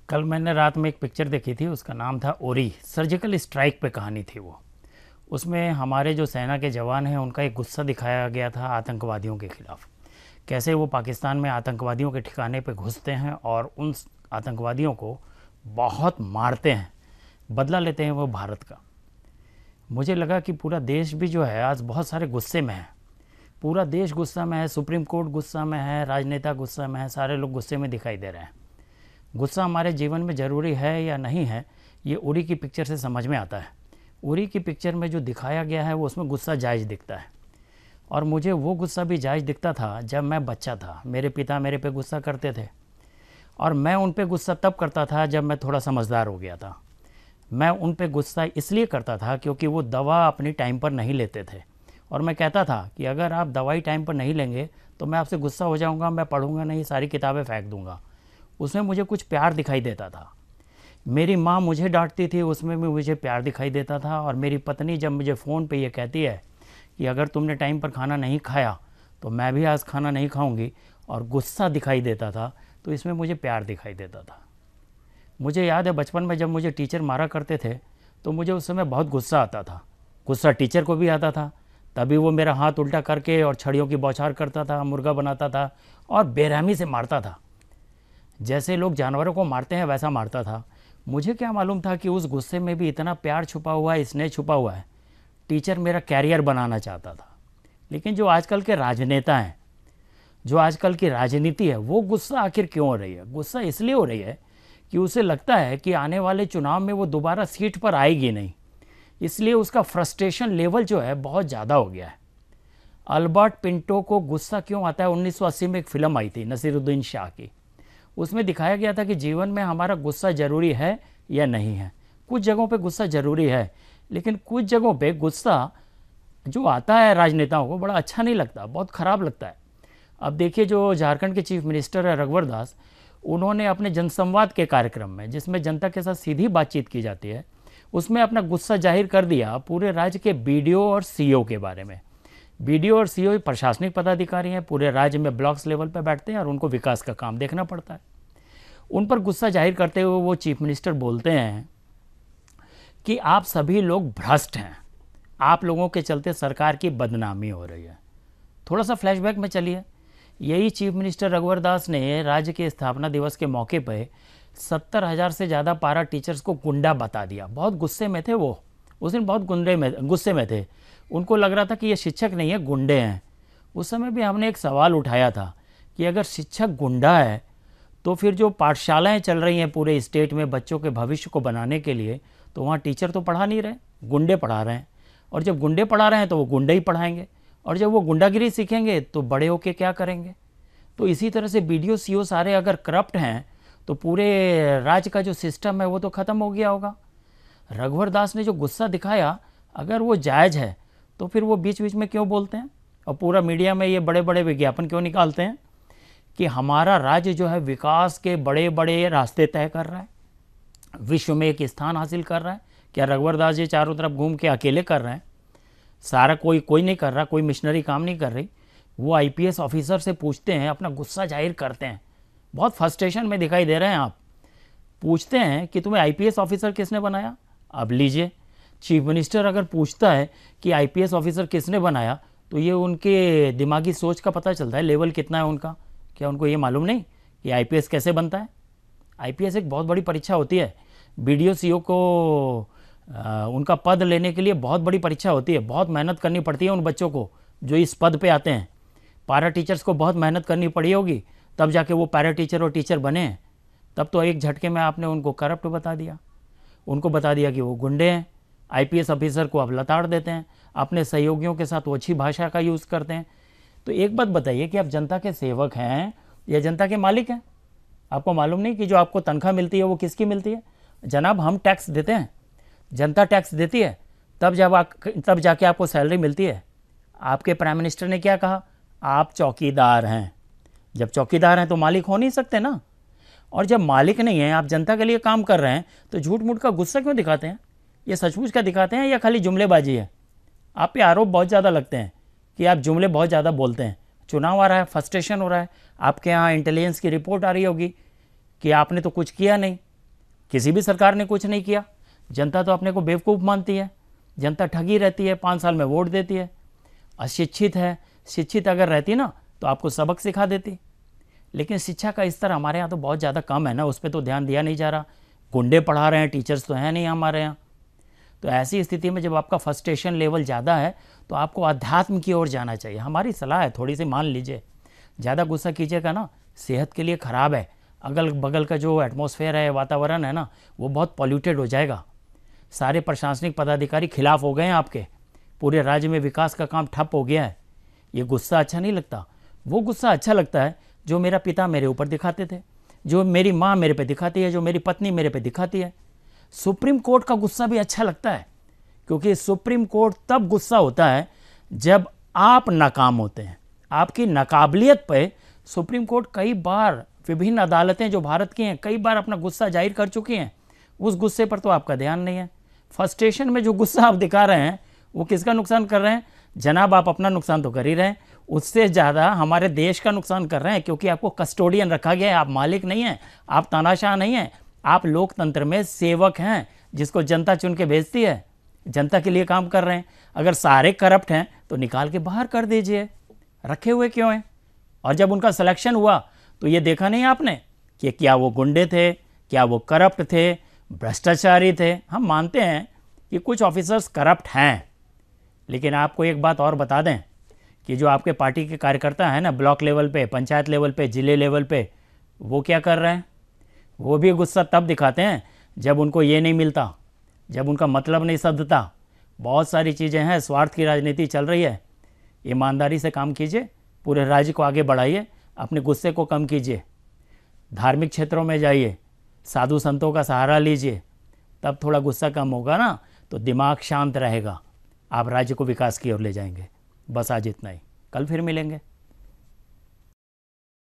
कल मैंने रात में एक पिक्चर देखी थी, उसका नाम था उरी। सर्जिकल स्ट्राइक पे कहानी थी वो। उसमें हमारे जो सेना के जवान हैं उनका एक गुस्सा दिखाया गया था आतंकवादियों के ख़िलाफ़। कैसे वो पाकिस्तान में आतंकवादियों के ठिकाने पे घुसते हैं और उन आतंकवादियों को बहुत मारते हैं, बदला लेते हैं वो भारत का। मुझे लगा कि पूरा देश भी जो है आज बहुत सारे गुस्से में है। पूरा देश गुस्सा में है, सुप्रीम कोर्ट गुस्सा में है, राजनेता गुस्सा में है, सारे लोग गुस्से में दिखाई दे रहे हैं। गुस्सा हमारे जीवन में ज़रूरी है या नहीं है, ये उरी की पिक्चर से समझ में आता है। उरी की पिक्चर में जो दिखाया गया है वो उसमें गुस्सा जायज़ दिखता है, और मुझे वो गुस्सा भी जायज़ दिखता था जब मैं बच्चा था। मेरे पिता मेरे पे गुस्सा करते थे और मैं उन पे गुस्सा तब करता था जब मैं थोड़ा समझदार हो गया था। मैं उन पे गुस्सा इसलिए करता था क्योंकि वो दवा अपनी टाइम पर नहीं लेते थे, और मैं कहता था कि अगर आप दवाई टाइम पर नहीं लेंगे तो मैं आपसे गुस्सा हो जाऊंगा, मैं पढ़ूंगा नहीं, सारी किताबें फेंक दूंगा। उसमें मुझे कुछ प्यार दिखाई देता था। मेरी माँ मुझे डांटती थी, उसमें भी मुझे प्यार दिखाई देता था। और मेरी पत्नी जब मुझे फ़ोन पे ये कहती है कि अगर तुमने टाइम पर खाना नहीं खाया तो मैं भी आज खाना नहीं खाऊंगी, और गुस्सा दिखाई देता था, तो इसमें मुझे प्यार दिखाई देता था। मुझे याद है बचपन में जब मुझे टीचर मारा करते थे तो मुझे उस समय बहुत गुस्सा आता था। गुस्सा टीचर को भी आता था, तभी वो मेरा हाथ उल्टा करके और छड़ियों की बौछार करता था, मुर्गा बनाता था और बेरहमी से मारता था। जैसे लोग जानवरों को मारते हैं वैसा मारता था। मुझे क्या मालूम था कि उस गुस्से में भी इतना प्यार छुपा हुआ है, स्नेह छुपा हुआ है। टीचर मेरा कैरियर बनाना चाहता था। लेकिन जो आजकल के राजनेता हैं, जो आजकल की राजनीति है, वो गुस्सा आखिर क्यों हो रही है? गुस्सा इसलिए हो रही है कि उसे लगता है कि आने वाले चुनाव में वो दोबारा सीट पर आएगी नहीं, इसलिए उसका फ्रस्ट्रेशन लेवल जो है बहुत ज़्यादा हो गया है। अल्बर्ट पिंटो को गुस्सा क्यों आता है? 1980 में एक फ़िल्म आई थी नसीरुद्दीन शाह की। उसमें दिखाया गया था कि जीवन में हमारा गुस्सा ज़रूरी है या नहीं है। कुछ जगहों पे गुस्सा ज़रूरी है, लेकिन कुछ जगहों पे गुस्सा जो आता है राजनेताओं को बड़ा अच्छा नहीं लगता, बहुत ख़राब लगता है। अब देखिए, जो झारखंड के चीफ मिनिस्टर है रघुवर दास, उन्होंने अपने जनसंवाद के कार्यक्रम में, जिसमें जनता के साथ सीधी बातचीत की जाती है, उसमें अपना गुस्सा जाहिर कर दिया पूरे राज्य के बीडीओ और सीईओ के बारे में। बीडीओ और सीईओ प्रशासनिक पदाधिकारी हैं, पूरे राज्य में ब्लॉक्स लेवल पर बैठते हैं और उनको विकास का काम देखना पड़ता है। उन पर गुस्सा जाहिर करते हुए वो चीफ मिनिस्टर बोलते हैं कि आप सभी लोग भ्रष्ट हैं, आप लोगों के चलते सरकार की बदनामी हो रही है। थोड़ा सा फ्लैशबैक में चलिए। यही चीफ मिनिस्टर रघुवर दास ने राज्य के स्थापना दिवस के मौके पर 70,000 से ज़्यादा पारा टीचर्स को गुंडा बता दिया। बहुत गुस्से में थे वो, उस दिन बहुत गुस्से में थे। उनको लग रहा था कि ये शिक्षक नहीं है, गुंडे हैं। उस समय भी हमने एक सवाल उठाया था कि अगर शिक्षक गुंडा है तो फिर जो पाठशालाएं चल रही हैं पूरे स्टेट में बच्चों के भविष्य को बनाने के लिए, तो वहाँ टीचर तो पढ़ा नहीं रहे, गुंडे पढ़ा रहे हैं। और जब गुंडे पढ़ा रहे हैं तो वो गुंडे ही पढ़ाएंगे, और जब वो गुंडागिरी सीखेंगे तो बड़े होके क्या करेंगे? तो इसी तरह से बीडीओ सीईओ सारे अगर करप्ट हैं तो पूरे राज्य का जो सिस्टम है वो तो ख़त्म हो गया होगा। रघुवर दास ने जो गुस्सा दिखाया, अगर वो जायज़ है तो फिर वो बीच बीच में क्यों बोलते हैं और पूरा मीडिया में ये बड़े बड़े विज्ञापन क्यों निकालते हैं कि हमारा राज्य जो है विकास के बड़े बड़े रास्ते तय कर रहा है, विश्व में एक स्थान हासिल कर रहा है? क्या रघुवर दास जी चारों तरफ घूम के अकेले कर रहे हैं? सारा कोई नहीं कर रहा, कोई मिशनरी काम नहीं कर रही। वो आईपीएस ऑफिसर से पूछते हैं, अपना गुस्सा जाहिर करते हैं, बहुत फ्रस्ट्रेशन में दिखाई दे रहे हैं आप। पूछते हैं कि तुम्हें आईपीएस ऑफिसर किसने बनाया? अब लीजिए, चीफ मिनिस्टर अगर पूछता है कि आईपीएस ऑफिसर किसने बनाया, तो ये उनके दिमागी सोच का पता चलता है, लेवल कितना है उनका। क्या उनको ये मालूम नहीं कि आईपीएस कैसे बनता है? आईपीएस एक बहुत बड़ी परीक्षा होती है। बीडीओ सीईओ को उनका पद लेने के लिए बहुत बड़ी परीक्षा होती है, बहुत मेहनत करनी पड़ती है उन बच्चों को जो इस पद पे आते हैं। पैरा टीचर्स को बहुत मेहनत करनी पड़ी होगी, तब जाके वो पैरा टीचर और टीचर बने हैं। तब तो एक झटके में आपने उनको करप्ट बता दिया, उनको बता दिया कि वो गुंडे हैं। आईपीएस ऑफिसर को आप लताड़ देते हैं, अपने सहयोगियों के साथ ओछी भाषा का यूज़ करते हैं। तो एक बात बताइए कि आप जनता के सेवक हैं या जनता के मालिक हैं? आपको मालूम नहीं कि जो आपको तनख्वाह मिलती है वो किसकी मिलती है? जनाब, हम टैक्स देते हैं, जनता टैक्स देती है, तब जाके आपको सैलरी मिलती है। आपके प्राइम मिनिस्टर ने क्या कहा? आप चौकीदार हैं। जब चौकीदार हैं तो मालिक हो नहीं सकते ना। और जब मालिक नहीं है, आप जनता के लिए काम कर रहे हैं, तो झूठ मूठ का गुस्सा क्यों दिखाते हैं? ये सचमुच का दिखाते हैं या खाली जुमलेबाजी है? आप पे आरोप बहुत ज़्यादा लगते हैं कि आप जुमले बहुत ज़्यादा बोलते हैं। चुनाव आ रहा है, फ्रस्ट्रेशन हो रहा है, आपके यहाँ इंटेलिजेंस की रिपोर्ट आ रही होगी कि आपने तो कुछ किया नहीं, किसी भी सरकार ने कुछ नहीं किया। जनता तो अपने को बेवकूफ़ मानती है, जनता ठगी रहती है, 5 साल में वोट देती है। अशिक्षित है, शिक्षित अगर रहती ना तो आपको सबक सिखा देती। लेकिन शिक्षा का स्तर हमारे यहाँ तो बहुत ज़्यादा कम है ना, उस पर तो ध्यान दिया नहीं जा रहा। गुंडे पढ़ा रहे हैं, टीचर्स तो हैं नहीं हमारे यहाँ। तो ऐसी स्थिति में जब आपका फ्रस्ट्रेशन लेवल ज़्यादा है तो आपको अध्यात्म की ओर जाना चाहिए। हमारी सलाह है, थोड़ी सी मान लीजिए। ज़्यादा गुस्सा कीजिएगा ना, सेहत के लिए ख़राब है। अगल बगल का जो एटमॉस्फेयर है, वातावरण है ना, वो बहुत पॉल्यूटेड हो जाएगा। सारे प्रशासनिक पदाधिकारी खिलाफ हो गए हैं आपके, पूरे राज्य में विकास का काम ठप हो गया है। ये गुस्सा अच्छा नहीं लगता। वो गुस्सा अच्छा लगता है जो मेरा पिता मेरे ऊपर दिखाते थे, जो मेरी माँ मेरे पे दिखाती है, जो मेरी पत्नी मेरे पे दिखाती है। सुप्रीम कोर्ट का गुस्सा भी अच्छा लगता है, क्योंकि सुप्रीम कोर्ट तब गुस्सा होता है जब आप नाकाम होते हैं। आपकी नाकाबिलियत पे सुप्रीम कोर्ट कई बार, विभिन्न अदालतें जो भारत की हैं, कई बार अपना गुस्सा जाहिर कर चुकी हैं। उस गुस्से पर तो आपका ध्यान नहीं है। फ्रस्ट्रेशन में जो गुस्सा आप दिखा रहे हैं वो किसका नुकसान कर रहे हैं? जनाब, आप अपना नुकसान तो कर ही रहे हैं, उससे ज़्यादा हमारे देश का नुकसान कर रहे हैं, क्योंकि आपको कस्टोडियन रखा गया है। आप मालिक नहीं हैं, आप तानाशाह नहीं हैं, आप लोकतंत्र में सेवक हैं, जिसको जनता चुन के भेजती है। जनता के लिए काम कर रहे हैं। अगर सारे करप्ट हैं तो निकाल के बाहर कर दीजिए, रखे हुए क्यों हैं? और जब उनका सिलेक्शन हुआ तो ये देखा नहीं आपने कि क्या वो गुंडे थे, क्या वो करप्ट थे, भ्रष्टाचारी थे? हम मानते हैं कि कुछ ऑफिसर्स करप्ट हैं, लेकिन आपको एक बात और बता दें कि जो आपके पार्टी के कार्यकर्ता हैं ना, ब्लॉक लेवल पे, पंचायत लेवल पे, जिले लेवल पे, वो क्या कर रहे हैं? वो भी गुस्सा तब दिखाते हैं जब उनको ये नहीं मिलता, जब उनका मतलब नहीं सधता। बहुत सारी चीज़ें हैं, स्वार्थ की राजनीति चल रही है। ईमानदारी से काम कीजिए, पूरे राज्य को आगे बढ़ाइए, अपने गुस्से को कम कीजिए, धार्मिक क्षेत्रों में जाइए, साधु संतों का सहारा लीजिए, तब थोड़ा गुस्सा कम होगा ना, तो दिमाग शांत रहेगा, आप राज्य को विकास की ओर ले जाएंगे। बस आज इतना ही, कल फिर मिलेंगे।